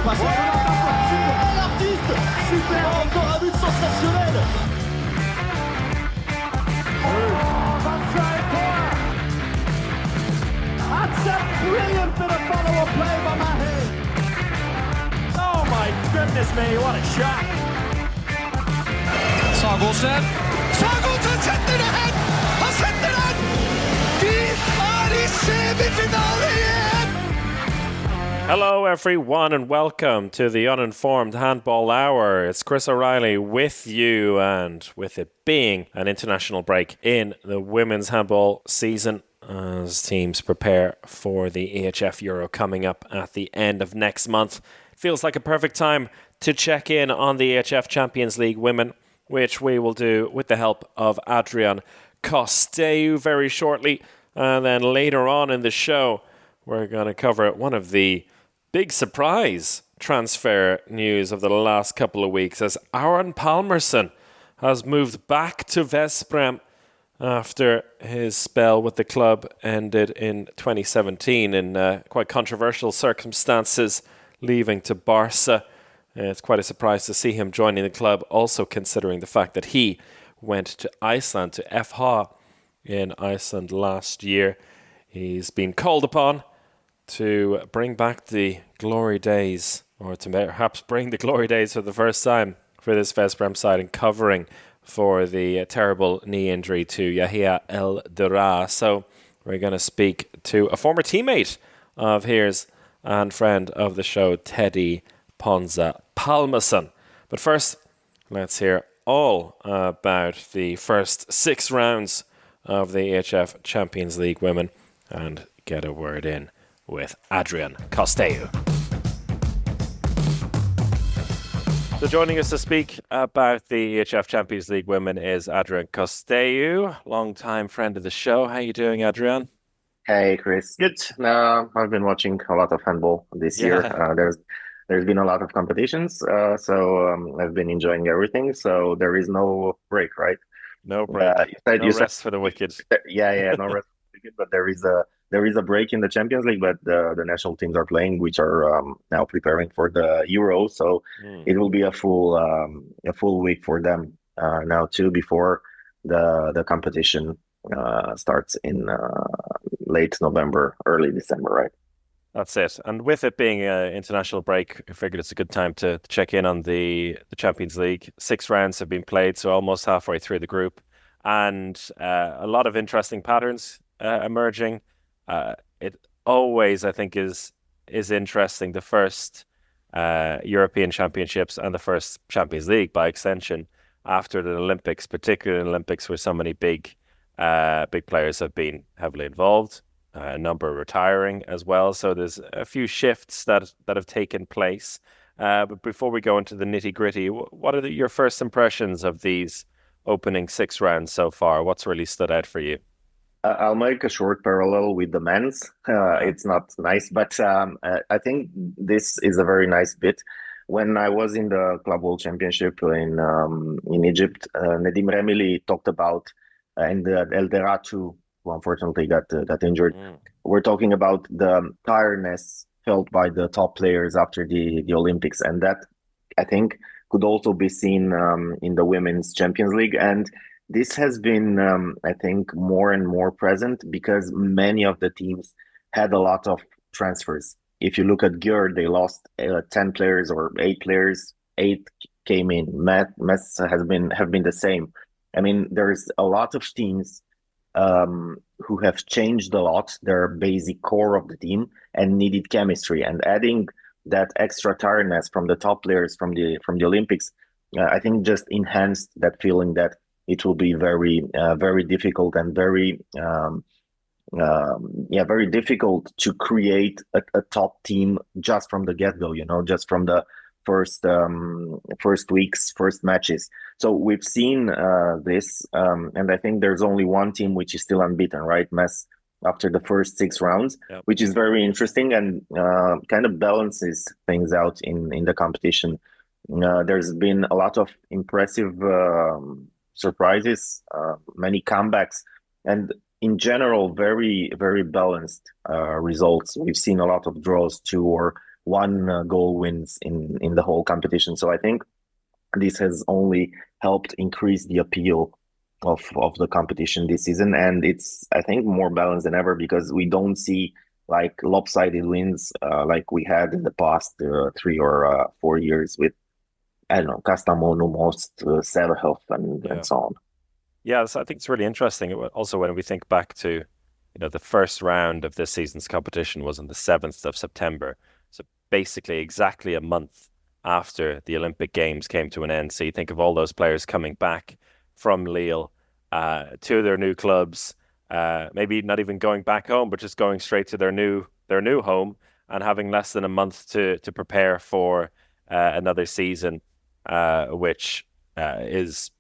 passe super, l'artiste, super, encore un but sensationnel. That's a brilliant bit of follow-up play by Mahe. Oh my goodness me, what a shot. Sagosen setter det hen! Han setter den! Vi i semifinale igjen! Hello everyone and welcome to the Uninformed Handball Hour. It's Chris O'Reilly with you, and with it being an international break in the women's handball season as teams prepare for the EHF Euro coming up at the end of next month, feels like a perfect time to check in on the EHF Champions League women, which we will do with the help of Adrian Costeiu very shortly. And then later on in the show, we're going to cover one of the big surprise transfer news of the last couple of weeks, as Aron Palmarsson has moved back to Veszprem after his spell with the club ended in 2017 in quite controversial circumstances, leaving to Barca. It's quite a surprise to see him joining the club, also considering the fact that he went to Iceland, to FH in Iceland last year. He's been called upon to bring back the glory days, or to perhaps bring the glory days for the first time for this Veszprem side, and covering for the terrible knee injury to Yehia Elderaa. So we're going to speak to a former teammate of his and friend of the show, Teddi Ponza Palmason. But first, let's hear all about the first 6 rounds of the EHF Champions League women and get a word in with Adrian Costeiu. So joining us to speak about the EHF Champions League women is Adrian Costeiu, long-time friend of the show. How are you doing, Adrian? Hey, Chris. Good. I've been watching a lot of handball this year. There's been a lot of competitions, so I've been enjoying everything. So there is no break, right? No break. No rest for the wicked. Yeah, no rest for the wicked. But there is a break in the Champions League, but the national teams are playing, which are now preparing for the Euro. So it will be a full week for them now too, before the competition starts in late November, early December, right? That's it. And with it being an international break, I figured it's a good time to check in on the Champions League. 6 rounds have been played, so almost halfway through the group. And a lot of interesting patterns emerging. It always, I think, is interesting. The first European Championships and the first Champions League, by extension, after the Olympics, particularly the Olympics, where so many big players have been heavily involved. A number retiring as well. So there's a few shifts that have taken place. But before we go into the nitty-gritty, what are your first impressions of these opening 6 rounds so far? What's really stood out for you? I'll make a short parallel with the men's. It's not nice, but I think this is a very nice bit. When I was in the Club World Championship in Egypt, Nedim Remili talked about, and Elderaa too, who unfortunately got injured. We're talking about the tiredness felt by the top players after the Olympics, and that, I think, could also be seen in the Women's Champions League. And this has been, I think, more and more present because many of the teams had a lot of transfers. If you look at Győr, they lost 10 players or 8 players. 8 came in. Metz have been the same. I mean, there's a lot of teams who have changed a lot, their basic core of the team, and needed chemistry. And adding that extra tiredness from the top players from the Olympics, I think just enhanced that feeling that it will be very difficult and very difficult to create a top team just from the get-go, just from the first weeks, first matches. So we've seen this, and I think there's only one team which is still unbeaten, right? Metz, after the first 6 rounds, which is very interesting and kind of balances things out in the competition. There's been a lot of impressive surprises, many comebacks, and in general, very, very balanced results. We've seen a lot of draws too, or one goal wins in the whole competition. So I think this has only helped increase the appeal of the competition this season, and it's, I think, more balanced than ever because we don't see like lopsided wins like we had in the past 3 or 4 years with, I don't know, Kastamonu, Most, Severhof, and so on. Yeah, so I think it's really interesting. Also, when we think back to, the first round of this season's competition was on the 7th of September. So basically exactly a month after the Olympic Games came to an end. So you think of all those players coming back from Lille to their new clubs, maybe not even going back home, but just going straight to their new home and having less than a month to prepare for another season, which is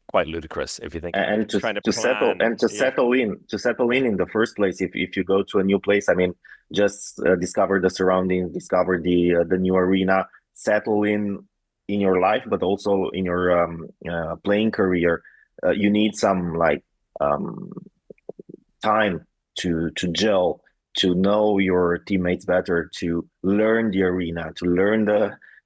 quite ludicrous if you think and to settle in the first place. If you go to a new place, I mean, just discover the surroundings, discover the new arena, settle in your life, but also in your playing career. You need some time to gel, to know your teammates better, to learn the arena, to learn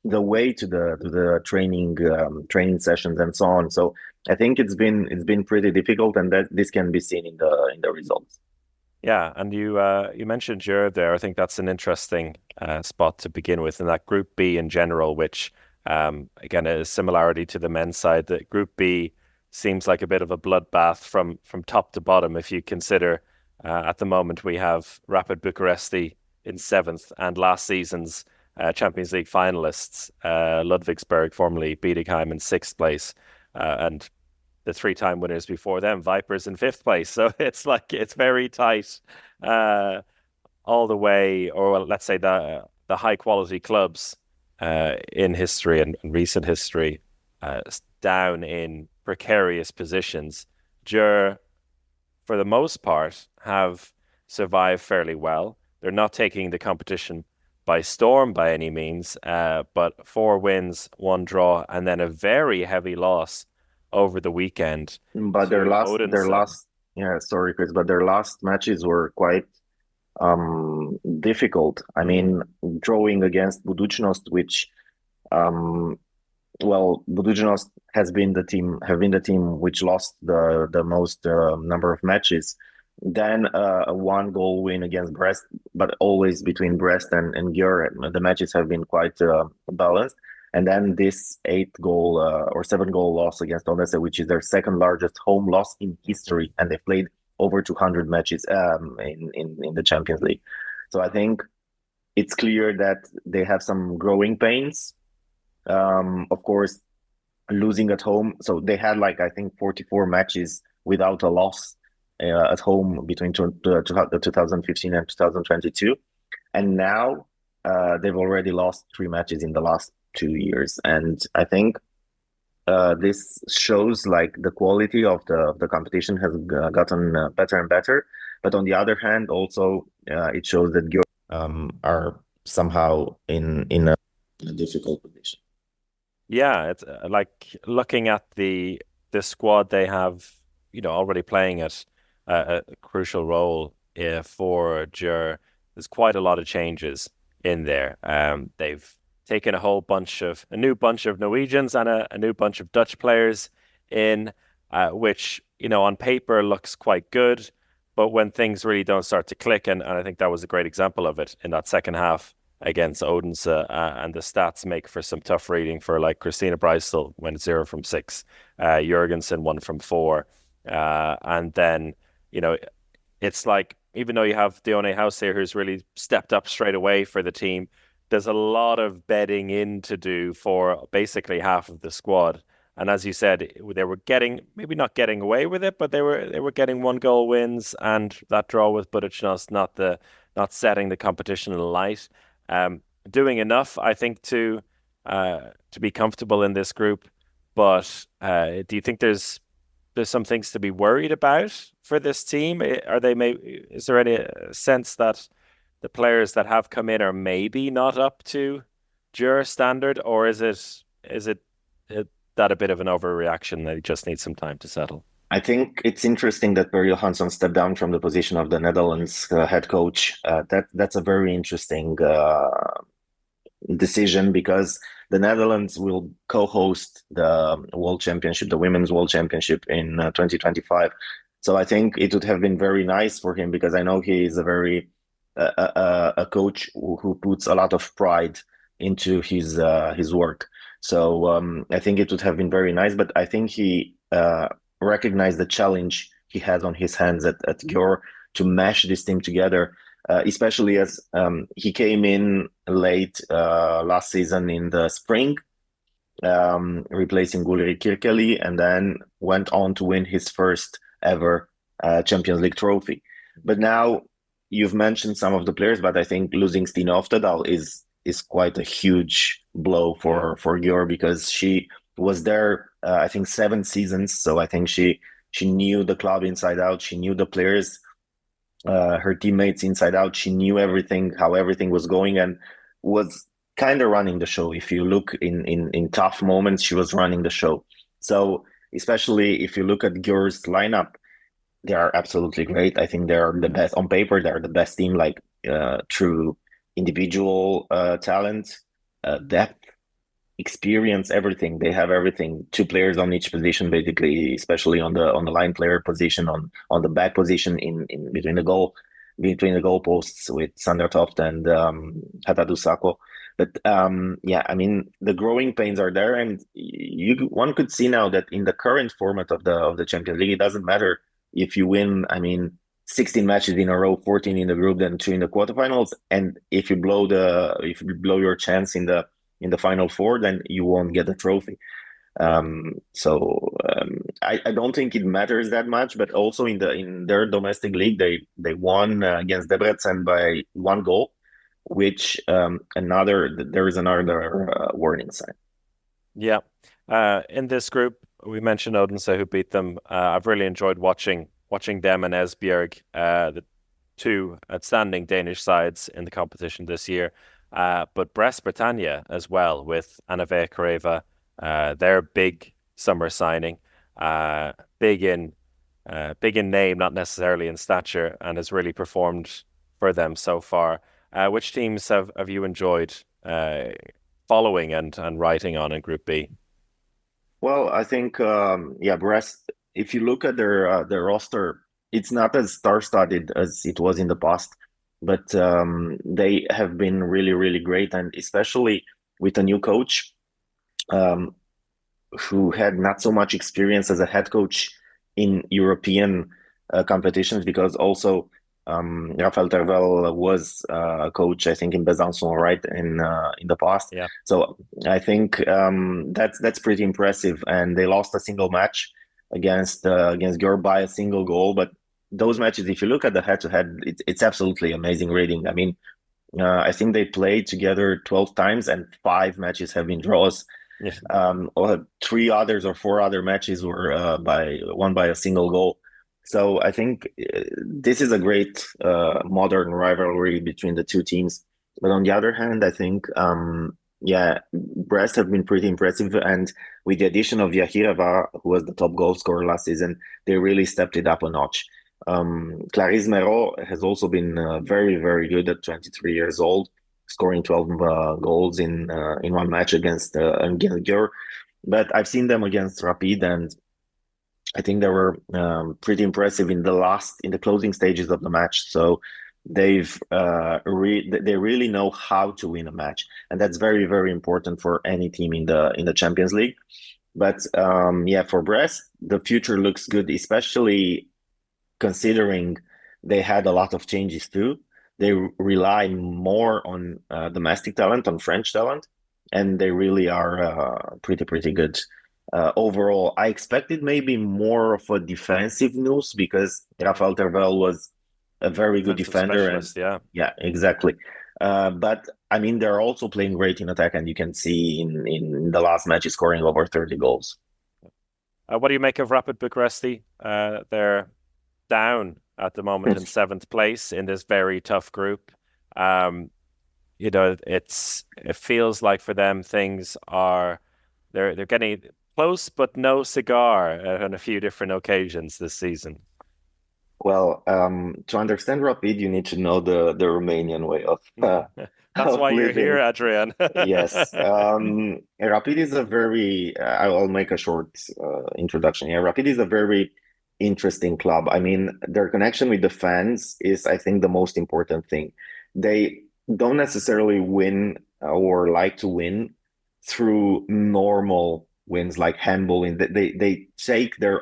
the way to the training sessions and so on. So I think it's been pretty difficult, and that this can be seen in the results. Yeah, and you mentioned Europe there. I think that's an interesting spot to begin with, in that Group B in general, which again a similarity to the men's side. That Group B seems like a bit of a bloodbath from top to bottom. If you consider at the moment we have Rapid Bucuresti in 7th, and last season's Champions League finalists Ludwigsburg, formerly Bietigheim, in 6th place, and the 3-time winners before them, Vipers, in 5th place. So it's very tight all the way, or well, let's say the high quality clubs in history and recent history down in precarious positions. Djur, for the most part, have survived fairly well. They're not taking the competition by storm by any means, but 4 wins, 1 draw, and then a very heavy loss over the weekend. But their last, yeah, sorry, Chris, but their last matches were quite difficult. I mean, drawing against Budućnost, which, Budućnost have been the team which lost the most number of matches. Then a 1-goal win against Brest, but always between Brest and Győr. The matches have been quite balanced. And then this 8-goal or 7-goal loss against Odessa, which is their second largest home loss in history, and they played over 200 matches in the Champions League. So I think it's clear that they have some growing pains. Of course, losing at home. So they had I think 44 matches without a loss at home between 2015 and 2022, and now they've already lost 3 matches in the last 2 years, and I think this shows the quality of the competition has gotten better and better. But on the other hand, also it shows that Győr are somehow in a difficult position. Yeah, it's like looking at the squad they have, already playing at a crucial role for Djur. There's quite a lot of changes in there. They've taken a new bunch of Norwegians and a new bunch of Dutch players in, which, on paper looks quite good, but when things really don't start to click, and I think that was a great example of it in that second half against Odense, and the stats make for some tough reading for Christina Breisel went 0 from 6, Jurgensen 1 from 4, and then it's even though you have Dione House here who's really stepped up straight away for the team, there's a lot of bedding in to do for basically half of the squad. And as you said, they were maybe not getting away with it, but they were getting 1-goal wins, and that draw with Budućnost not setting the competition in light. Doing enough, I think, to be comfortable in this group. But do you think there's some things to be worried about for this team? Is there any sense that the players that have come in are maybe not up to Djur standard, or is it that a bit of an overreaction that he just needs some time to settle? I think it's interesting that Per Johansson stepped down from the position of the Netherlands head coach. That's a very interesting decision because the Netherlands will co-host the World Championship, the Women's World Championship in 2025. So I think it would have been very nice for him because I know he is a coach who puts a lot of pride into his work. So I think it would have been very nice, but I think he recognized the challenge he had on his hands at Győr to mash this team together, especially as he came in late last season in the spring, replacing Ulrich Kirkeli, and then went on to win his first ever Champions League trophy. But now you've mentioned some of the players, but I think losing Stina Oftedal is quite a huge blow for Győr because she was there, I think 7 seasons. So I think she knew the club inside out. She knew the players, her teammates inside out. She knew everything, how everything was going, and was kind of running the show. If you look in tough moments, she was running the show. So especially if you look at Győr's lineup, they are absolutely great. I think they're the best on paper. They're the best team, like through individual talent, depth, experience, everything. They have everything. 2 players on each position, basically, especially on the line player position, on the back position in between the goalposts with Sander Toft and Hatadu Sako. But yeah, I mean the growing pains are there, and one could see now that in the current format of the Champions League, it doesn't matter if you win. I mean, 16 matches in a row, 14 in the group, then 2 in the quarterfinals, and if you blow your chance in the final 4, then you won't get a trophy. So I don't think it matters that much. But also in their domestic league, they won against Debrecen by 1 goal, which there is another warning sign. Yeah. In this group, we mentioned Odense, who beat them. I've really enjoyed watching them and Esbjerg, the 2 outstanding Danish sides in the competition this year. But Brest Britannia as well, with Anave Kareva, their big summer signing, big in name, not necessarily in stature, and has really performed for them so far. Which teams have you enjoyed following and writing on in Group B? Well, I think Brest. If you look at their roster, it's not as star-studded as it was in the past, but they have been really, really great, and especially with a new coach who had not so much experience as a head coach in European competitions, because also Raphael Tervel was a coach, I think, in Besançon, right, in the past. Yeah. So I think that's pretty impressive, and they lost a single match against Győr by a single goal, but those matches, if you look at the head-to-head, it's absolutely amazing rating. I mean, I think they played together 12 times, and 5 matches have been draws. Yes. Or 3 others or 4 other matches were won by a single goal. So I think this is a great modern rivalry between the 2 teams. But on the other hand, I think Brest have been pretty impressive, and with the addition of Yehia Elderaa, who was the top goal scorer last season, they really stepped it up a notch. Clarisse Mero has also been very, very good at 23 years old, scoring 12 goals in 1 match against Győr. But I've seen them against Rapid, and I think they were pretty impressive in the closing stages of the match. So they really know how to win a match, and that's very, very important for any team in the Champions League. But for Brest, the future looks good, especially considering they had a lot of changes too. They rely more on domestic talent, on French talent, and they really are pretty good. Overall, I expected maybe more of a defensive news because Raphael Tervel was a very good defender. Yeah, exactly. But I mean, they're also playing great in attack, and you can see in the last match scoring over 30 goals. What do you make of Rapid Bucharesti? They're down at the moment in 7th place in this very tough group. It feels like for them they're getting close, but no cigar on a few different occasions this season. Well, to understand Rapid, you need to know the Romanian way of That's of why you're living. here, Adrian. Yes. Rapid is a very, I'll make a short introduction here. Rapid is a very interesting club. I mean, their connection with the fans is, I think, the most important thing. They don't necessarily win or like to win through normal wins like handball. They take their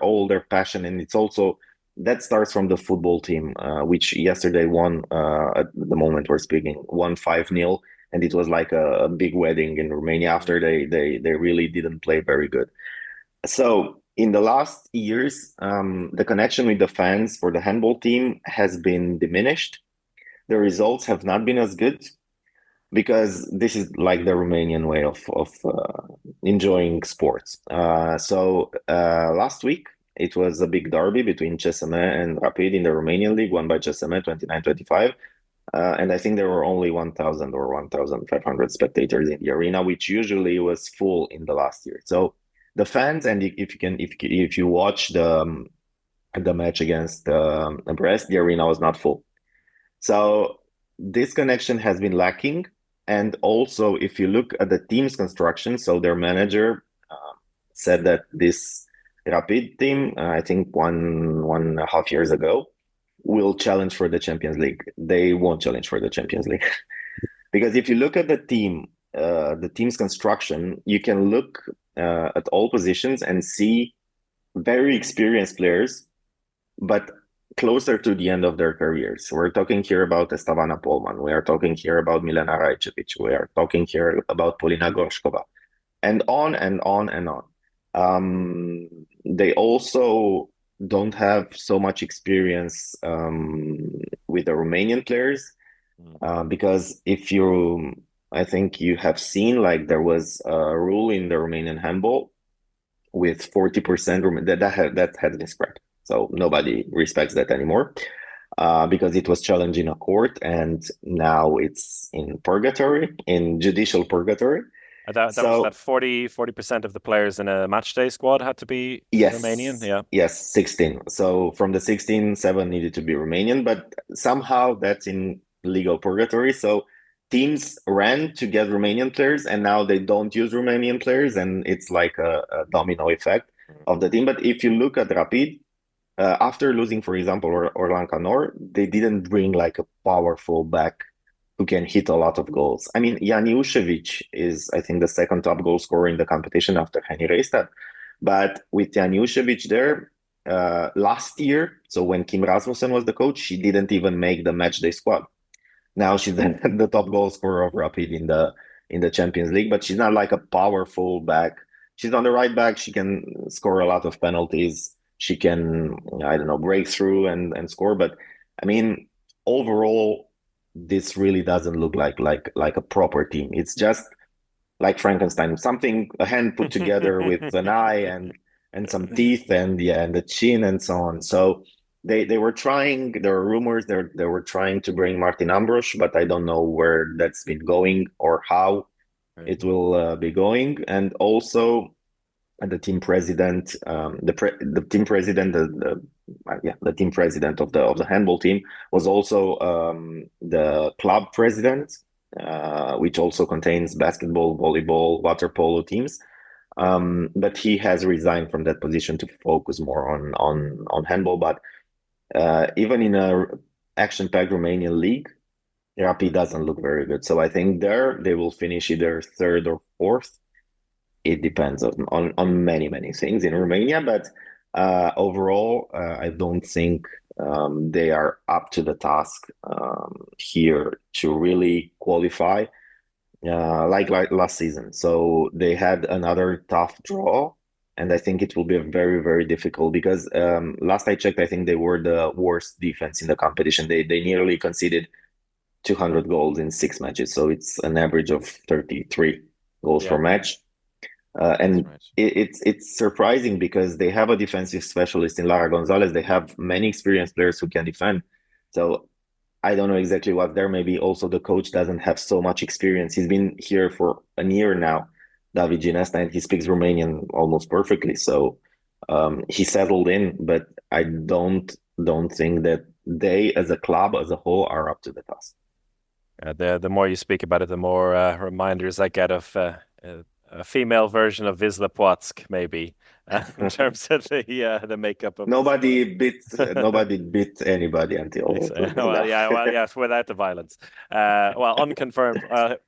passion, and it's also that starts from the football team, which yesterday won, at the moment we're speaking, won 5-0, and it was like a big wedding in Romania after they really didn't play very good. So in the last years, the connection with the fans for the handball team has been diminished. The results have not been as good because this is like the Romanian way of enjoying sports. So last week it was a big derby between CSM and Rapid in the Romanian league, won by CSM 29-25. And I think there were only 1,000 or 1,500 spectators in the arena, which usually was full in the last year. So the fans, and if you watch the match against Brest, the arena was not full. So this connection has been lacking. And also, if you look at the team's construction, so their manager said that this Rapid team, I think 1.5 years ago, will challenge for the Champions League. They won't challenge for the Champions League. Because if you look at the team's construction, you can look at all positions and see very experienced players, but closer to the end of their careers. We're talking here about Estavana Polman. We are talking here about Milena Rajcevic. We are talking here about Polina Gorshkova. And on and on and on. They also don't have so much experience with the Romanian players, because I think you have seen, like, there was a rule in the Romanian handball with 40% that has been scrapped. So nobody respects that anymore, because it was challenged in a court, and now it's in judicial purgatory. That was that 40% of the players in a match day squad had to be Romanian. Yeah. Yes, 16. So from the 16, 7 needed to be Romanian, but somehow that's in legal purgatory. So teams ran to get Romanian players, and now they don't use Romanian players, and it's like a domino effect of the team. But if you look at Rapid, after losing, for example, Orlan Canor, they didn't bring like a powerful back who can hit a lot of goals. I mean, Janiušević is, I think, the second top goal scorer in the competition after Henny Reistad. But with Janiušević there, last year, so when Kim Rasmussen was the coach, she didn't even make the matchday squad. Now she's the top goal scorer of Rapid in the Champions League, but she's not like a powerful back. She's on the right back. She can score a lot of penalties. She can, I don't know, break through and score. But I mean, overall, this really doesn't look like a proper team. It's just like Frankenstein, a hand put together with an eye and some teeth and the chin and so on. So they were trying. There were rumors they were trying to bring Martin Ambros, but I don't know where that's been going or how it will be going. And also, the team president, the team president of the handball team was also the club president, which also contains basketball, volleyball, water polo teams. But he has resigned from that position to focus more on handball. But even in a action-packed Romanian league, Rapid doesn't look very good. So I think they will finish either third or fourth. It depends on many things in Romania, but overall, I don't think they are up to the task here to really qualify like last season. So they had another tough draw, and I think it will be very, very difficult because last I checked, I think they were the worst defense in the competition. They nearly conceded 200 goals in 6 matches, so it's an average of 33 goals per match. And it's surprising because they have a defensive specialist in Lara Gonzalez. They have many experienced players who can defend. So I don't know exactly what's there. Maybe also the coach doesn't have so much experience. He's been here for a year now, David Ginesta, and he speaks Romanian almost perfectly. So he settled in, but I don't think that they, as a club as a whole, are up to the task. The more you speak about it, the more reminders I get of a female version of Wisla Płock, maybe, in terms of the makeup of Nobody beat anybody until well, yes, without the violence. Well, unconfirmed.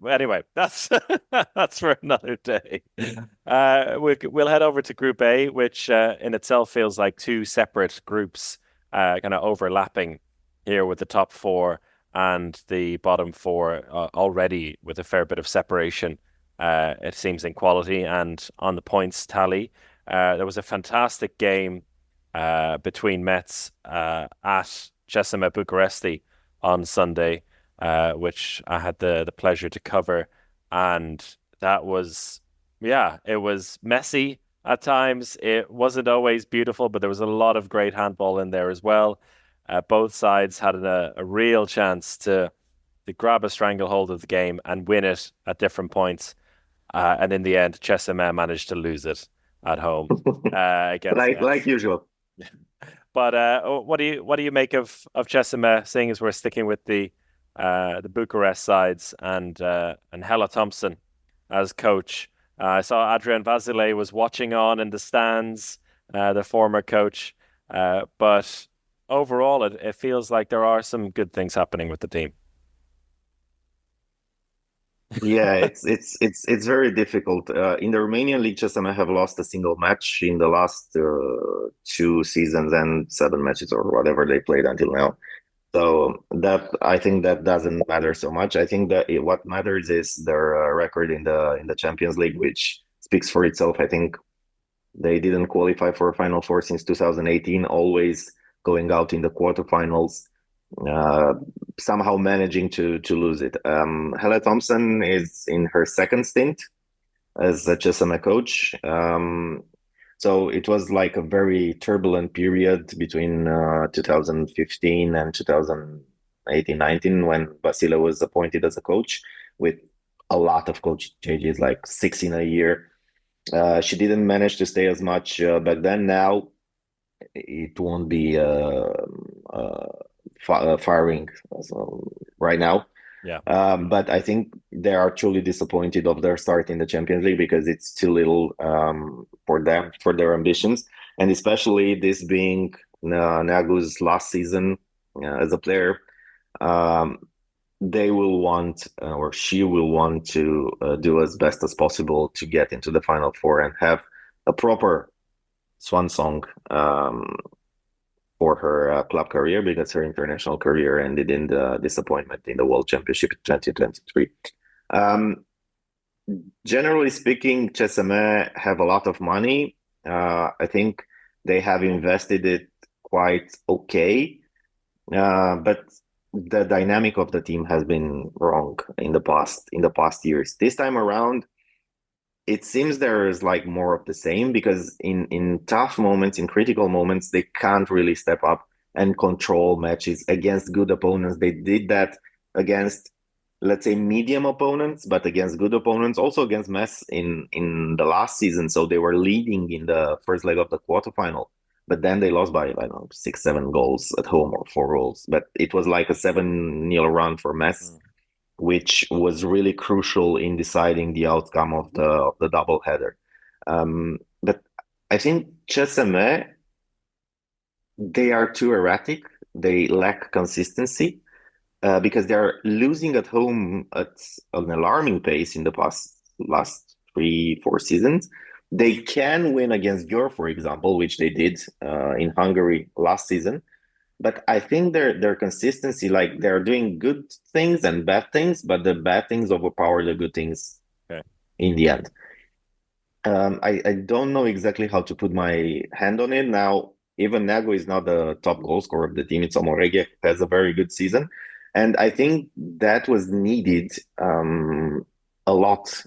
Anyway, that's that's for another day. We'll head over to Group A, which in itself feels like two separate groups, kind of overlapping here with the top four and the bottom four already with a fair bit of separation. It seems in quality and on the points tally. There was a fantastic game between Mets at CSMA Bucuresti on Sunday, which I had the pleasure to cover, and that was it was messy at times. It wasn't always beautiful, but there was a lot of great handball in there as well. Both sides had a real chance to grab a stranglehold of the game and win it at different points. And in the end, CSMA managed to lose it at home against like usual. But what do you make of CSMA, seeing as we're sticking with the Bucharest sides and Hella Thompson as coach? I saw Adrian Vasile was watching on in the stands, the former coach. But overall, it feels like there are some good things happening with the team. Yeah, it's very difficult. In the Romanian League, CSMA have lost a single match in the last 2 seasons and 7 matches or whatever they played until now. So that I think that doesn't matter so much. I think that what matters is their record in the Champions League, which speaks for itself. I think they didn't qualify for a Final Four since 2018, always going out in the quarterfinals. Somehow managing to lose it. Hella Thompson is in her second stint as a CSMA coach. So it was like a very turbulent period between 2015 and 2018-19 when Vasile was appointed as a coach, with a lot of coach changes, like 6 in a year. She didn't manage to stay as much back then. Now it won't be firing right now. But I think they are truly disappointed of their start in the Champions League because it's too little for them, for their ambitions, and especially this being Neagu's last season as a player. They will want, or she will want, to do as best as possible to get into the Final Four and have a proper swan song for her club career, because her international career ended in the disappointment in the World Championship in 2023. Generally speaking, CSMA have a lot of money. I think they have invested it quite okay, but the dynamic of the team has been wrong in the past years. This time around, it seems there is like more of the same, because in tough moments, in critical moments, they can't really step up and control matches against good opponents. They did that against, let's say, medium opponents, but against good opponents, also against Metz in the last season. So they were leading in the first leg of the quarterfinal, but then they lost by, I don't know, 6-7 goals at home, or 4 goals. But it was like a 7-0 run for Metz, which was really crucial in deciding the outcome of the doubleheader. But I think CSMA, they are too erratic. They lack consistency because they are losing at home at an alarming pace in the last 3-4 seasons. They can win against Győr, for example, which they did in Hungary last season. But I think their consistency, like, they're doing good things and bad things, but the bad things overpower the good things in the end. I don't know exactly how to put my hand on it. Now, even Neagu is not the top goal scorer of the team. It's Omorege, who has a very good season. And I think that was needed a lot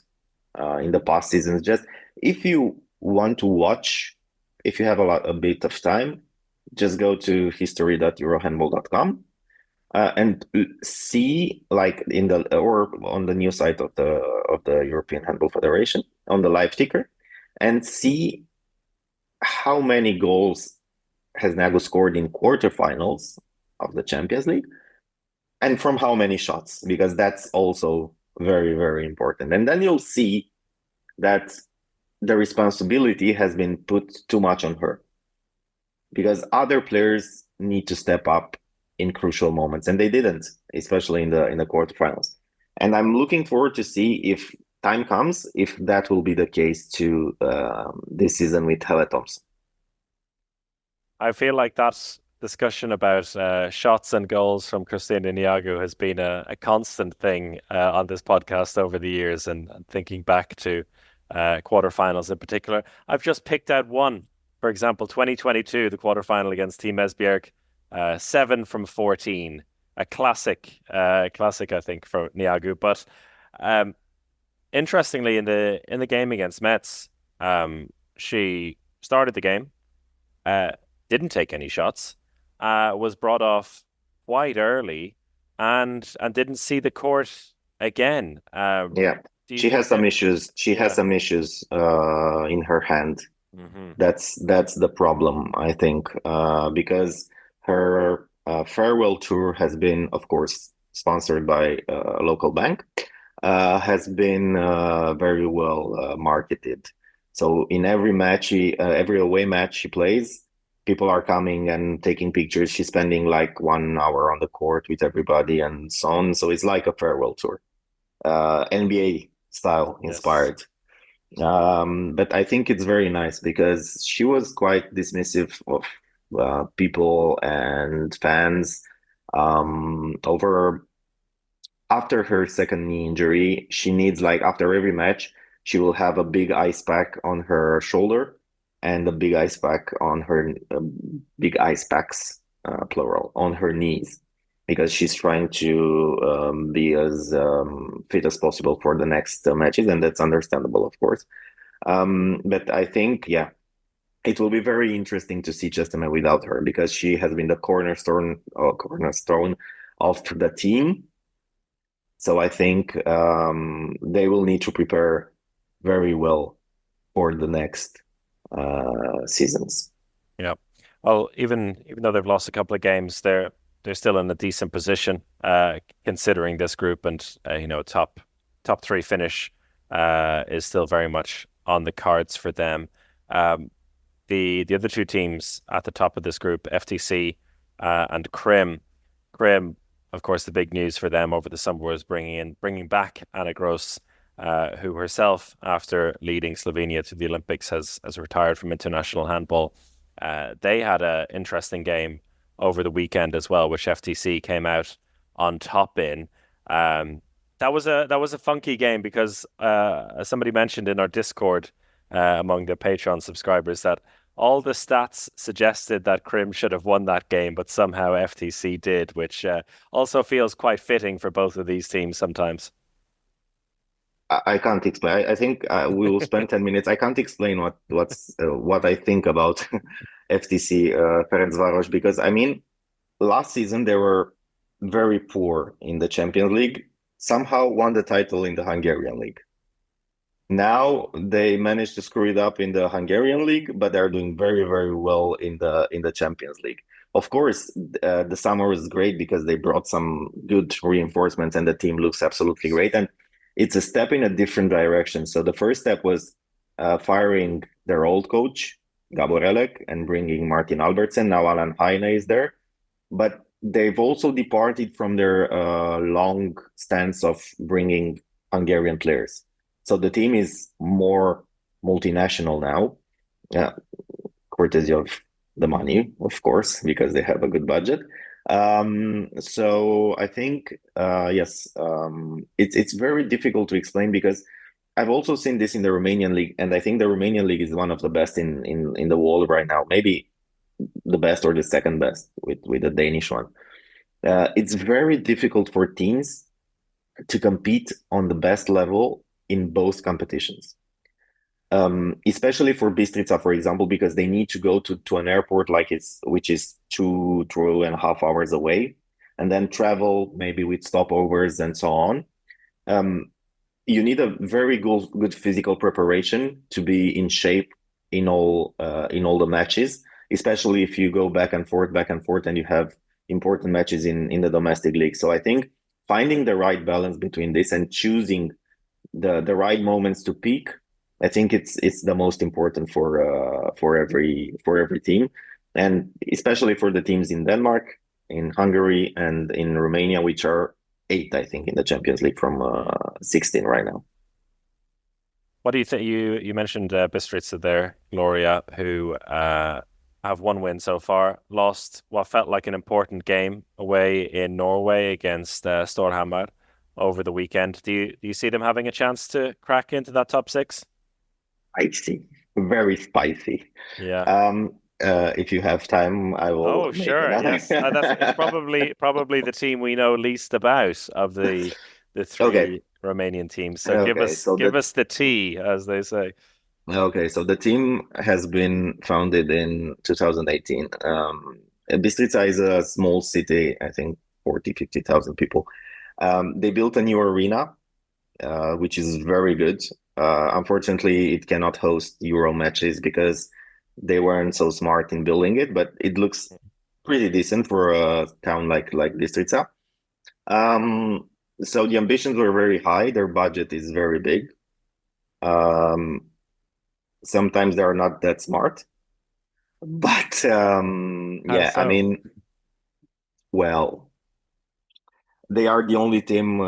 in the past seasons. Just if you want to watch, if you have a bit of time, just go to history.eurohandball.com and see, like, or on the new site of the European Handball Federation, on the live ticker, and see how many goals has Neagu scored in quarterfinals of the Champions League, and from how many shots, because that's also very, very important. And then you'll see that the responsibility has been put too much on her, because other players need to step up in crucial moments, and they didn't, especially in the quarterfinals. And I'm looking forward to see if time comes, if that will be the case to this season with Helle Thompson. I feel like that discussion about shots and goals from Christina Niagu has been a constant thing on this podcast over the years, and thinking back to quarterfinals in particular. I've just picked out one. For example, 2022, the quarterfinal against Team Esbjerg, 7 from 14. A classic, I think, for Niagu. But interestingly, in the game against Metz, she started the game, didn't take any shots, was brought off quite early, and didn't see the court again. She has some issues. She has some issues in her hand. Mm-hmm. That's the problem, I think, because her farewell tour has been, of course, sponsored by a local bank, has been very well marketed. So in every match, every away match she plays, people are coming and taking pictures. She's spending like 1 hour on the court with everybody and so on. So it's like a farewell tour, NBA style inspired. Yes. But I think it's very nice because she was quite dismissive of people and fans after her second knee injury. She needs, like, after every match, she will have a big ice pack on her shoulder and a big ice pack on her big ice packs, plural, on her knees, because she's trying to be as fit as possible for the next matches, and that's understandable, of course. But I think, it will be very interesting to see Chestnut without her, because she has been the cornerstone of the team. So I think they will need to prepare very well for the next seasons. Yeah. Well, even though they've lost a couple of games, they're still in a decent position, considering this group, and top 3 finish is still very much on the cards for them. The other 2 teams at the top of this group, FTC and Krim. Krim, of course, the big news for them over the summer was bringing back Anna Gross, who herself, after leading Slovenia to the Olympics, has retired from international handball. They had an interesting game over the weekend as well, which FTC came out on top in. That was a funky game because as somebody mentioned in our Discord among the Patreon subscribers, that all the stats suggested that Krim should have won that game, but somehow FTC did, which also feels quite fitting for both of these teams sometimes. I can't explain. I think we will spend 10 minutes. I can't explain what I think about FTC Ferencváros, because I mean, last season they were very poor in the Champions League. Somehow won the title in the Hungarian league. Now they managed to screw it up in the Hungarian league, but they're doing very, very well in the Champions League. Of course, the summer was great because they brought some good reinforcements and the team looks absolutely great. And it's a step in a different direction. So the first step was firing their old coach, Gabor Elek, and bringing Martin Albertsen. Now Alan Heine is there. But they've also departed from their long stance of bringing Hungarian players. So the team is more multinational now, courtesy of the money, of course, because they have a good budget. So I think, it's very difficult to explain, because I've also seen this in the Romanian league, and I think the Romanian league is one of the best in the world right now, maybe the best or the second best with the Danish one. It's very difficult for teams to compete on the best level in both competitions, especially for Bistrica, for example, because they need to go to an airport which is 2.5 hours away, and then travel maybe with stopovers and so on. You need a very good physical preparation to be in shape in all the matches, especially if you go back and forth, and you have important matches in the domestic league. So I think finding the right balance between this and choosing the right moments to peak, I think it's the most important for every team, and especially for the teams in Denmark, in Hungary, and in Romania, which are 8, I think, in the Champions League from 16 right now. What do you think? You mentioned Bistrica there, Gloria, who have 1 win so far, lost what felt like an important game away in Norway against Storhamar over the weekend. Do you see them having a chance to crack into that top 6? Spicy, very spicy. Yeah. If you have time, I will. Oh, make sure. another. Yes. It's probably the team we know least about of the three Okay. Romanian teams. So Okay, so give us the tea, as they say. the team has been founded in 2018. Bistrica is a small city, I think 50,000 people. They built a new arena, which is very good. Unfortunately, it cannot host Euro matches because they weren't so smart in building it, but it looks pretty decent for a town like Bistrica. So the ambitions were very high. Their budget is very big. Sometimes they are not that smart, but How yeah, I so? mean, well, they are the only team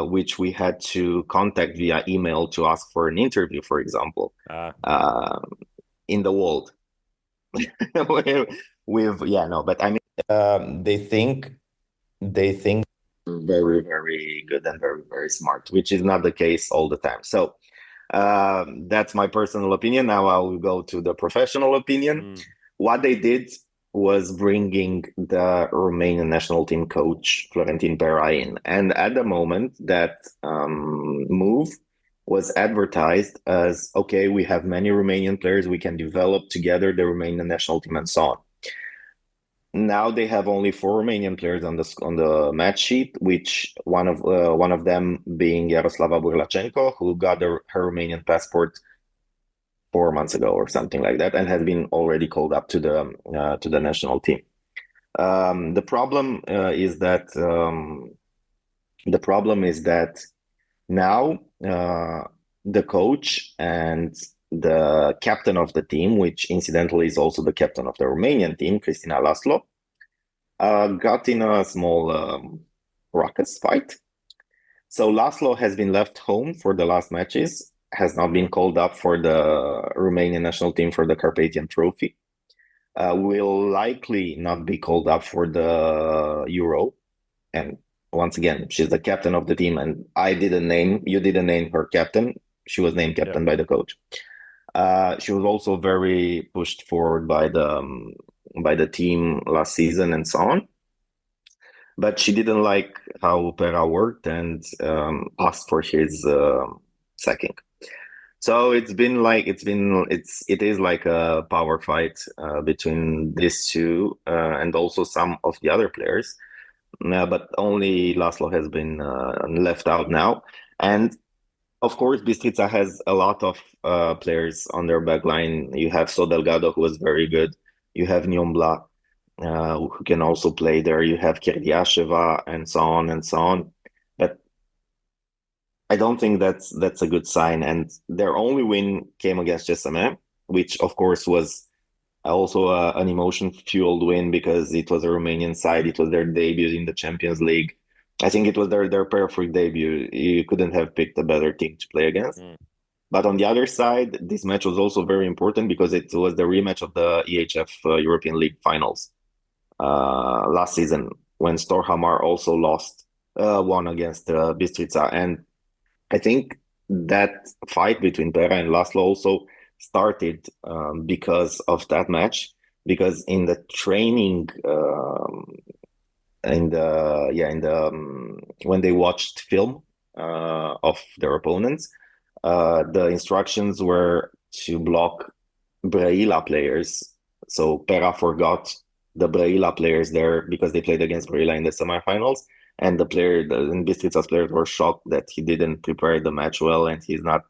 which we had to contact via email to ask for an interview, for example, in the world. But I mean, they think very, very good and very, very smart, which is not the case all the time. So that's my personal opinion. Now I will go to the professional opinion. What they did was bringing the Romanian national team coach Florentin Pera in, and at the moment that move was advertised as, okay, we have many Romanian players, we can develop together the Romanian national team and so on. Now they have only 4 Romanian players on the match sheet, which one of them being Yaroslava Burlachenko, who got her Romanian passport 4 months ago or something like that, and has been already called up to the national team. The problem is that now the coach and the captain of the team, which incidentally is also the captain of the Romanian team, Cristina Laszlo, got in a small ruckus fight. So Laszlo has been left home for the last matches, has not been called up for the Romanian national team for the Carpathian Trophy. Will likely not be called up for the Euro. And once again, she's the captain of the team, and you didn't name her captain. She was named captain by the coach. She was also very pushed forward by the team last season and so on. But she didn't like how Pera worked and asked for his sacking. So it is like a power fight between these two and also some of the other players. But only Laszlo has been left out now. And of course, Bistrica has a lot of players on their back line. You have So Delgado, who was very good. You have Nyombla, who can also play there. You have Kirdiasheva, and so on and so on. But I don't think that's a good sign. And their only win came against Jesame, which of course was also an emotion-fueled win because it was a Romanian side. It was their debut in the Champions League. I think it was their perfect debut. You couldn't have picked a better team to play against. But on the other side, this match was also very important because it was the rematch of the EHF European League finals last season, when Storhamar also won against Bistrica. And I think that fight between Pera and Laszlo also started because of that match, because in the training when they watched film of their opponents, the instructions were to block Brăila players. So Pera forgot the Brăila players there because they played against Brăila in the semifinals, and the Bistrica's players were shocked that he didn't prepare the match well and he's not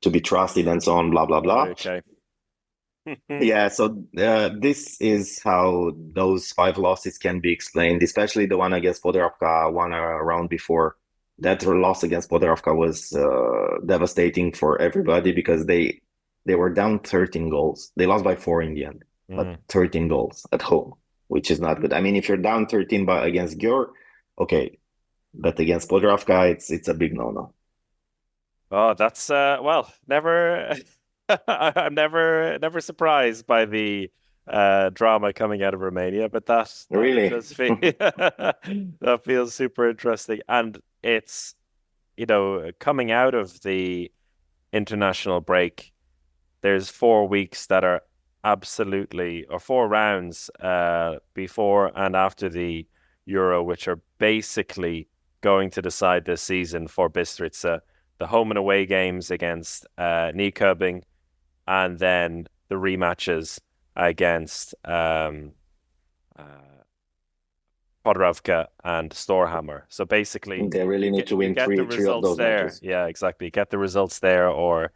to be trusted and so on, blah blah blah. Okay. Yeah, so this is how those 5 losses can be explained, especially the one against Podravka, one round before. That loss against Podravka was devastating for everybody because they were down 13 goals. They lost by 4 in the end, but 13 goals at home, which is not good. I mean, if you're down 13 by against Győr, okay, but against Podravka, it's a big no-no. Oh, that's never. I'm never surprised by the drama coming out of Romania, but that Really? does feel that feels super interesting, and it's coming out of the international break. There's 4 weeks that are absolutely, or 4 rounds before and after the Euro, which are basically going to decide this season for Bistrica. The home and away games against Nyköping, and then the rematches against Podravka and Storhamar. So basically, They really need to win get three the of results those there. matches. Yeah, exactly. Get the results there, or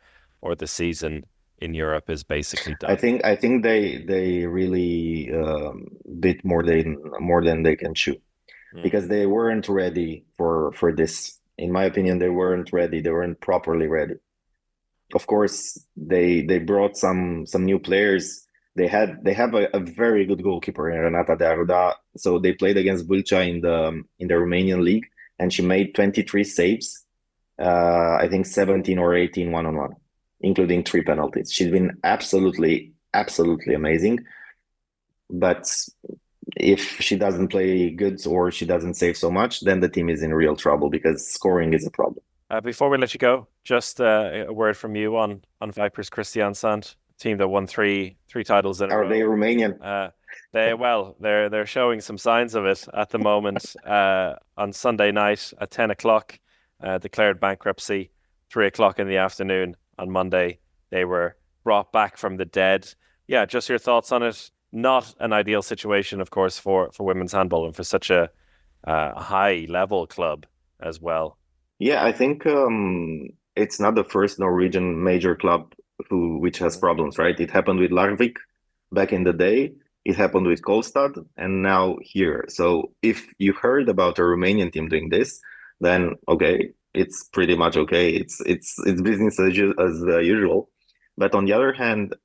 the season in Europe is basically done. I think they really bit more than they can chew because they weren't ready for this. In my opinion, they weren't ready. They weren't properly ready. Of course, they brought some new players. They have a very good goalkeeper in Renata de Arruda. So they played against Vâlcea in the Romanian league, and she made 23 saves. I think 17 or 18 one-on-one, including 3 penalties. She's been absolutely amazing. But if she doesn't play good or she doesn't save so much, then the team is in real trouble because scoring is a problem. Before we let you go, just a word from you on Vipers Kristiansand, team that won three titles in a row. Are they Romanian? They're showing some signs of it at the moment. On Sunday night at 10 o'clock, declared bankruptcy. 3 o'clock in the afternoon on Monday, they were brought back from the dead. Yeah, just your thoughts on it. Not an ideal situation, of course, for women's handball and for such a high level club as well. Yeah, I think it's not the first Norwegian major club which has problems, right? It happened with Larvik back in the day. It happened with Kolstad, and now here. So if you heard about a Romanian team doing this, then okay, it's pretty much okay. It's business as usual. But on the other hand,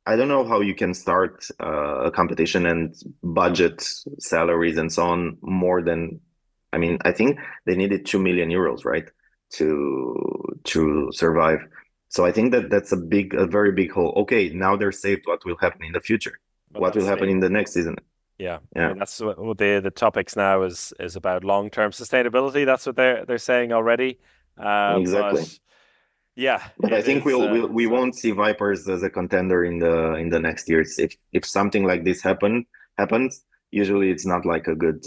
I don't know how you can start a competition and budget salaries and so on more than. I mean, I think they needed 2 million euros, right, to survive. So I think that's a very big hole. Okay, now they're saved. What will happen in the future? What will happen in the next season? Yeah. I mean, that's what the topics now is about long-term sustainability. That's what they're saying already. Exactly. But I think we won't see Vipers as a contender in the next years. If something like this happens, usually it's not like a good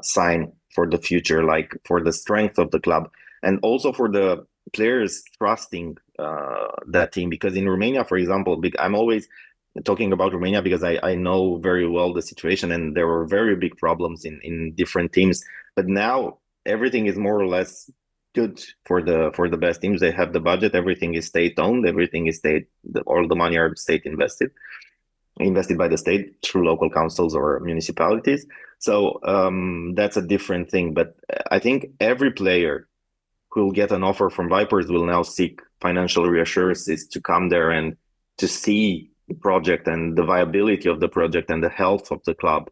sign for the future, like for the strength of the club and also for the players trusting that team. Because in Romania, for example, I'm always talking about Romania because I know very well the situation, and there were very big problems in different teams. But now everything is more or less good for the best teams. They have the budget, everything is state owned, everything is all the money are state invested by the state through local councils or municipalities. So that's a different thing. But I think every player who will get an offer from Vipers will now seek financial reassurances to come there and to see the project and the viability of the project and the health of the club.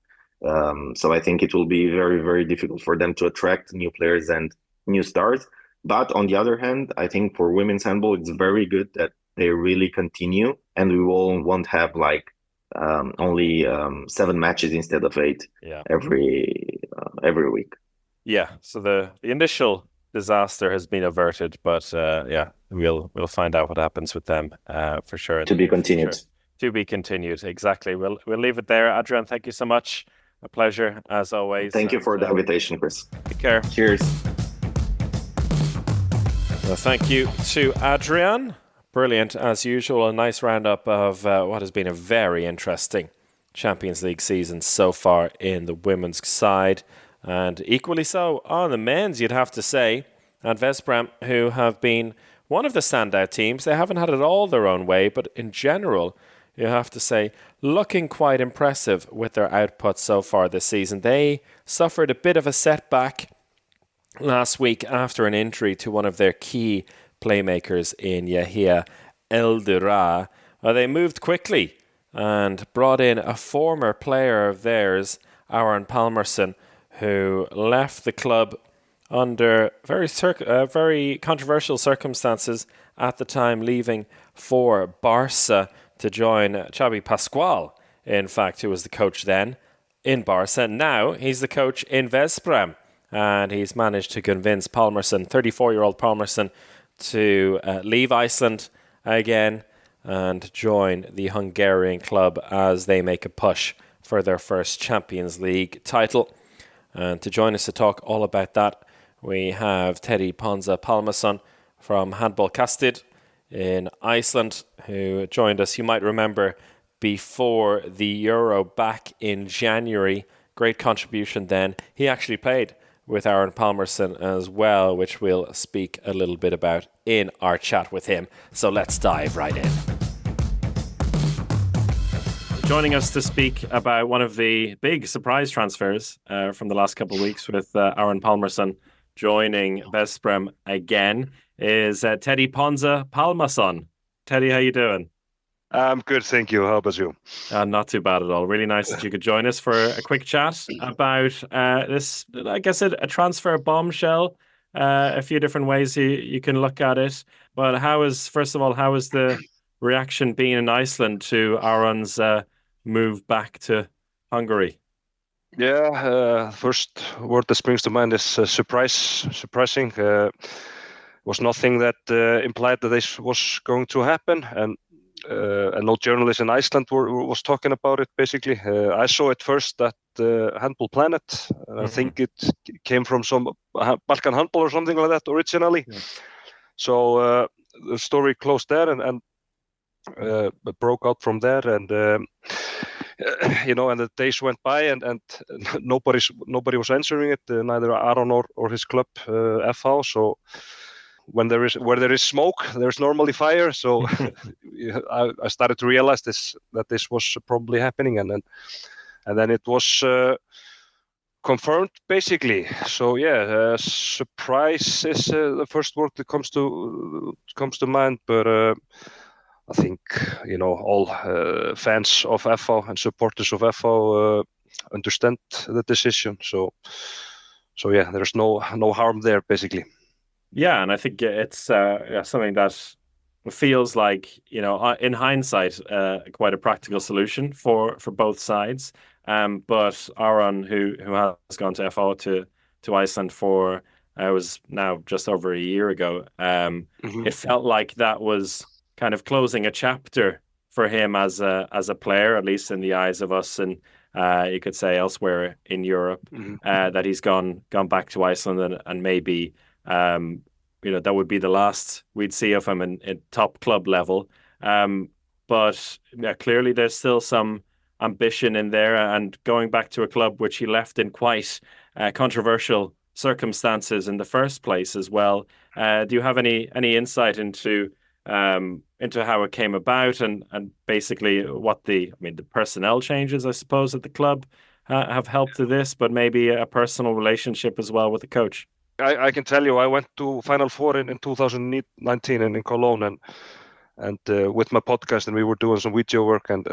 So I think it will be very, very difficult for them to attract new players and new stars. But on the other hand, I think for women's handball, it's very good that they really continue, and we won't have like only 7 matches instead of 8 every week. Yeah. So the initial disaster has been averted, but we'll find out what happens with them for sure. To be continued. To be continued. Exactly. We'll leave it there. Adrian, thank you so much. A pleasure as always. Thank you for the invitation, Chris. Take care. Cheers. Well, thank you to Adrian. Brilliant as usual. A nice roundup of what has been a very interesting Champions League season so far in the women's side, and equally so on the men's, you'd have to say, and Veszprem, who have been one of the standout teams. They haven't had it all their own way, but in general, you have to say, looking quite impressive with their output so far this season. They suffered a bit of a setback last week after an injury to one of their key playmakers in Yehia Elderaa. They moved quickly and brought in a former player of theirs, Aron Palmarsson, who left the club under very controversial circumstances at the time, leaving for Barca to join Xavi Pascual, in fact, who was the coach then in Barca. Now he's the coach in Veszprem, and he's managed to convince Palmarsson, 34-year-old Palmarsson, to leave Iceland again and join the Hungarian club as they make a push for their first Champions League title. And to join us to talk all about that, we have Teddi Ponza Palmason from Handball in Iceland, who joined us, you might remember, before the Euro back in January. Great contribution then. He actually played with Aron Palmarsson as well, which we'll speak a little bit about in our chat with him. So let's dive right in. Joining us to speak about one of the big surprise transfers from the last couple of weeks with Aron Palmarsson joining Veszprem again is Teddi Ponza Palmason. Teddy, how you doing? I'm good, thank you. How about you? Not too bad at all. Really nice that you could join us for a quick chat about this, I guess, a transfer bombshell. A few different ways you can look at it. But first of all, how has the reaction been in Iceland to Aron's move back to Hungary? Yeah, first word that springs to mind is surprising. Was nothing that implied that this was going to happen, and no journalist in Iceland was talking about it, basically. I saw it first at Handball Planet. I think it came from some Balkan Handball or something like that originally. Yeah. So the story closed there and broke out from there, and and the days went by and nobody was answering it, neither Aron or his club FH. So where there is smoke, there's normally fire. So I started to realize that this was probably happening, and then it was confirmed, basically. So yeah, surprise is the first word that comes to mind. But I think all fans of FH and supporters of FH understand the decision. So yeah, there's no harm there, basically. Yeah, and I think it's something that feels like, in hindsight, quite a practical solution for both sides. But Aron, who has gone to FH to Iceland for was now just over a year ago, it felt like that was kind of closing a chapter for him as a player, at least in the eyes of us, and you could say elsewhere in Europe, that he's gone back to Iceland and maybe. That would be the last we'd see of him in top club level. But clearly there's still some ambition in there, and going back to a club which he left in quite controversial circumstances in the first place as well. Do you have any insight into how it came about and basically what the personnel changes, I suppose, at the club have helped to this, but maybe a personal relationship as well with the coach? I can tell you, I went to Final Four in 2019 in Cologne, and with my podcast, and we were doing some video work, and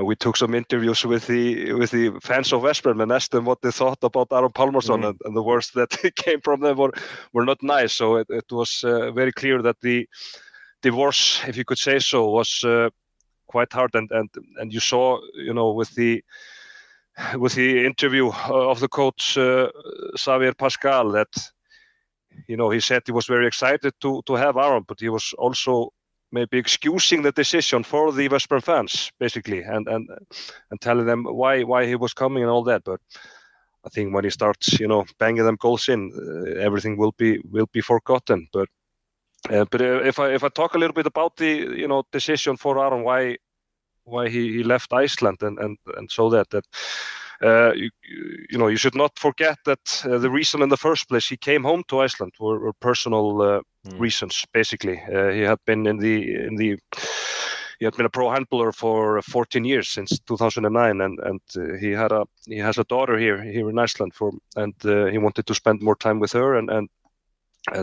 we took some interviews with the fans of Veszprem and asked them what they thought about Aron Palmarsson, and the words that came from them were not nice. So it was very clear that the divorce, if you could say so, was quite hard, and you saw, with the interview of the coach Xavier Pascual, that he said he was very excited to have Aron, but he was also maybe excusing the decision for the Veszprem fans, basically, and telling them why he was coming and all that. But I think when he starts banging them goals in, everything will be forgotten. But if I talk a little bit about the decision for Aron, why he left Iceland, and so that you should not forget that the reason in the first place he came home to Iceland were personal reasons. Basically, he had been he had been a pro handballer for 14 years since 2009, and he has a daughter here in Iceland and he wanted to spend more time with her, and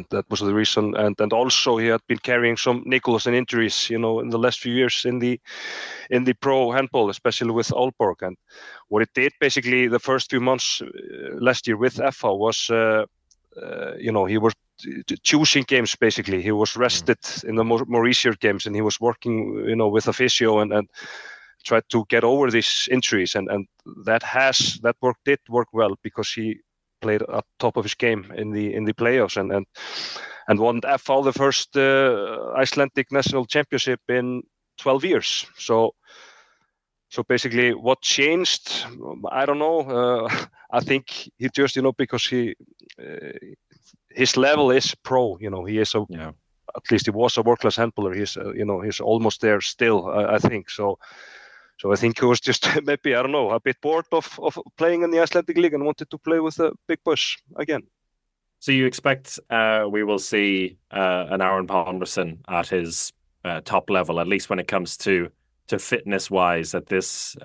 that was the reason. And also he had been carrying some niggles and injuries, in the last few years in the pro handball, especially with Aalborg. And what it did basically the first few months last year with FH was, he was choosing games. Basically, he was rested in the more easier games, and he was working, with a physio and tried to get over these injuries. And that did work well, because he played at top of his game in the playoffs and won FH the first Icelandic national championship in 12 years. So basically, what changed? I don't know. I think he just, because his level is pro. He is at least he was a world-class handballer. He's almost there still. I think so. So I think he was just maybe, I don't know, a bit bored of playing in the Icelandic League and wanted to play with the big boys again. So you expect we will see an Aron Palmarsson at his top level, at least when it comes to fitness-wise, that this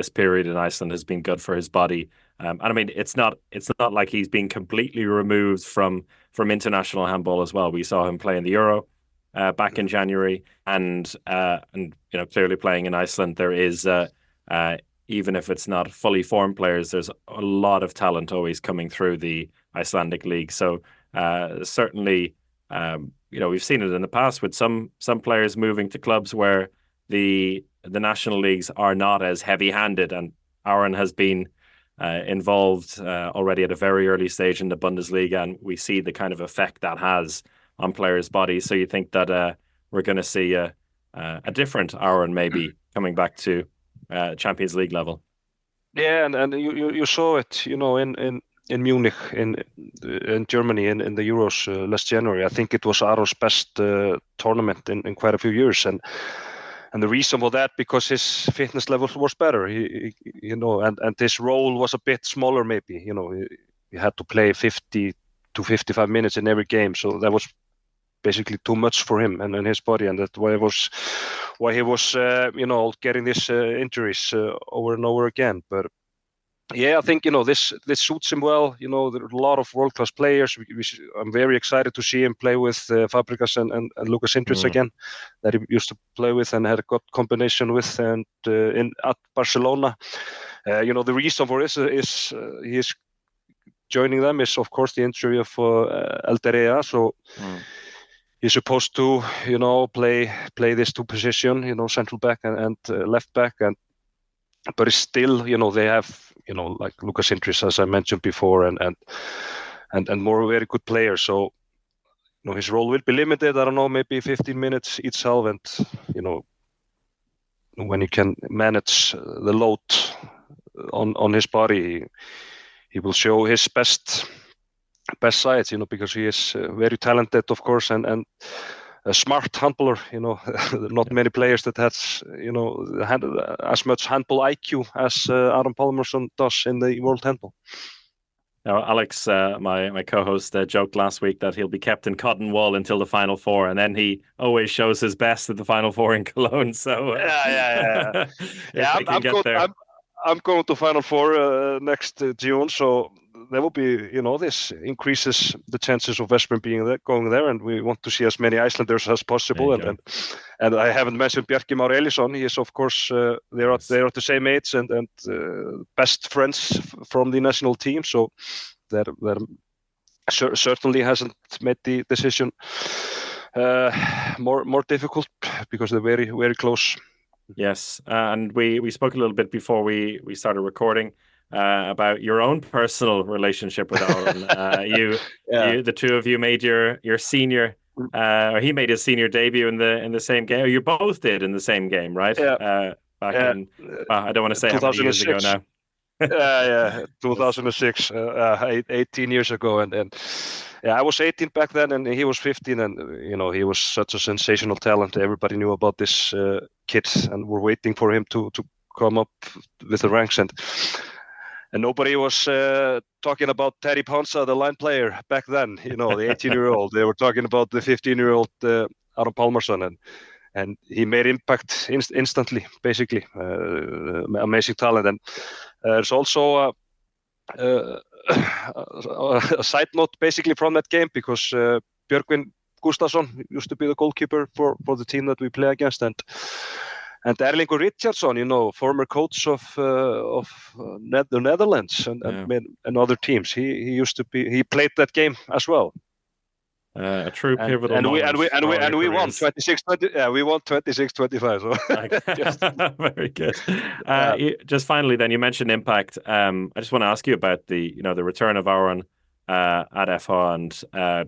period in Iceland has been good for his body. And I mean, it's not like he's been completely removed from international handball as well. We saw him play in the Euro back in January, and clearly playing in Iceland, there is even if it's not fully formed players, there's a lot of talent always coming through the Icelandic League. So certainly, we've seen it in the past with some players moving to clubs where the national leagues are not as heavy-handed, and Aron has been involved already at a very early stage in the Bundesliga, and we see the kind of effect that has on players' bodies. So you think that we're going to see a different Aron maybe coming back to Champions League level? Yeah, and you saw it, in Munich, in Germany, in the Euros last January. I think it was Aron's best tournament in quite a few years, and the reason for that, because his fitness level was better. He and his role was a bit smaller. Maybe he had to play 50 to 55 minutes in every game, so that was basically too much for him and his body, and that's why he was getting these injuries over and over again. But yeah, I think this suits him well. There are a lot of world-class players. I'm very excited to see him play with Fabregas and Lucas Indrich again, that he used to play with and had a good combination with, and at Barcelona. The reason for this is he is joining them is, of course, the injury of Elderaa. So he's supposed to, play these two positions, central back and left back, but it's still, they have, like Lucas Indrich, as I mentioned before, and more very good players. So, his role will be limited. I don't know, maybe 15 minutes each half, and when he can manage the load on his body, he will show his best sides, because he is very talented, of course, and a smart handballer. Not many players that has, as much handball IQ as Aron Palmarsson does in the world handball. Now, Alex, my co-host, joked last week that he'll be kept in cotton wool until the Final Four, and then he always shows his best at the Final Four in Cologne. So yeah. I'm going to Final Four next June, so there will be, this increases the chances of Veszprem going there, and we want to see as many Icelanders as possible. And I haven't mentioned Bjarki Már Elísson. He is, of course, they're at the same age and best friends from the national team. So that certainly hasn't made the decision more difficult, because they're very, very close. Yes, and we spoke a little bit before we started recording about your own personal relationship with Aron. You, the two of you, made your senior, or he made his senior debut in the same game. Or you both did in the same game, right? Yeah. Back in, I don't want to say how many years ago now. 2006, 18 years ago, and I was 18 back then, and he was 15, and he was such a sensational talent. Everybody knew about this kid, and were waiting for him to come up with the ranks. nobody was talking about Teddi Ponza, the line player back then. The 18-year-old. They were talking about the 15-year-old Aron Palmarsson, and he made impact instantly. Basically, amazing talent. And there's also a side note basically from that game, because Björgvin Gustafsson used to be the goalkeeper for the team that we play against, and Erlingur Richardsson, former coach of the Netherlands and other teams. He played that game as well. A true pivotal and moment. We won 26-20. Yeah, we won 26-25. So. Very good. Just finally, then, you mentioned impact. I just want to ask you about the return of Aron at FH and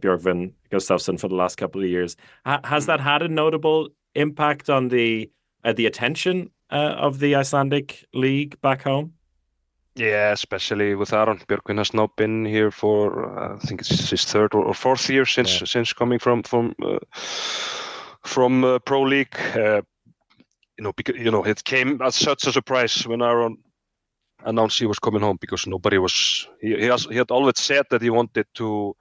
Björgvin Gustafsson for the last couple of years. Has that had a notable impact on the attention of the Icelandic league back home? Yeah, especially with Aron. Björgvin has now been here for I think it's his third or fourth year since coming from Pro League. Because it came as such a surprise when Aron announced he was coming home, because nobody was. He had always said that he wanted to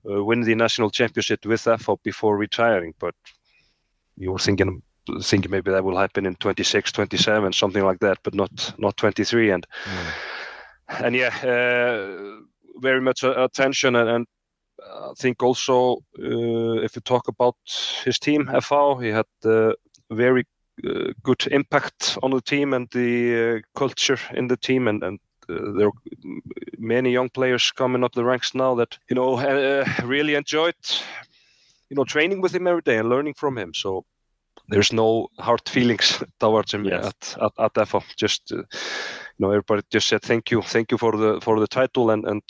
win the national championship with FH before retiring, but you were thinking maybe that will happen in 26, 27, something like that, but not 23. And very much attention, and I think also if you talk about his team, FH, he had very good impact on the team and the culture in the team, and there are many young players coming up the ranks now that really enjoyed training with him every day and learning from him. So there's no hard feelings towards him at FH. Just everybody just said thank you for the title and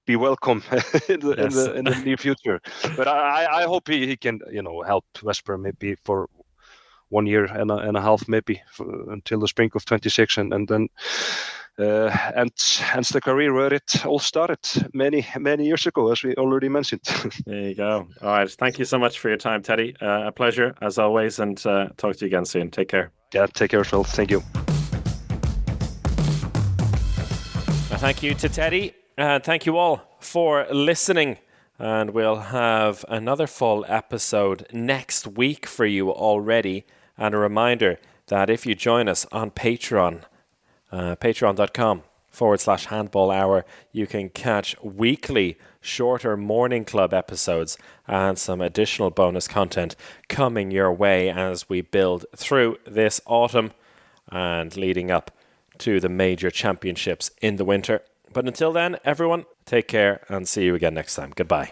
be welcome in the near future. But I hope he can help Veszprem maybe for 1 year and a half, maybe until the spring of 26, and then ends the career where it all started many years ago, as we already mentioned. There you go. All right, thank you so much for your time, Teddy. A pleasure as always, and talk to you again soon. Take care. Yeah, take care, Phil. Thank you. Thank you to Teddy, and thank you all for listening. And we'll have another full episode next week for you already. And a reminder that if you join us on Patreon, patreon.com/handball hour, you can catch weekly shorter morning club episodes and some additional bonus content coming your way as we build through this autumn and leading up to the major championships in the winter. But until then, everyone, take care and see you again next time. Goodbye.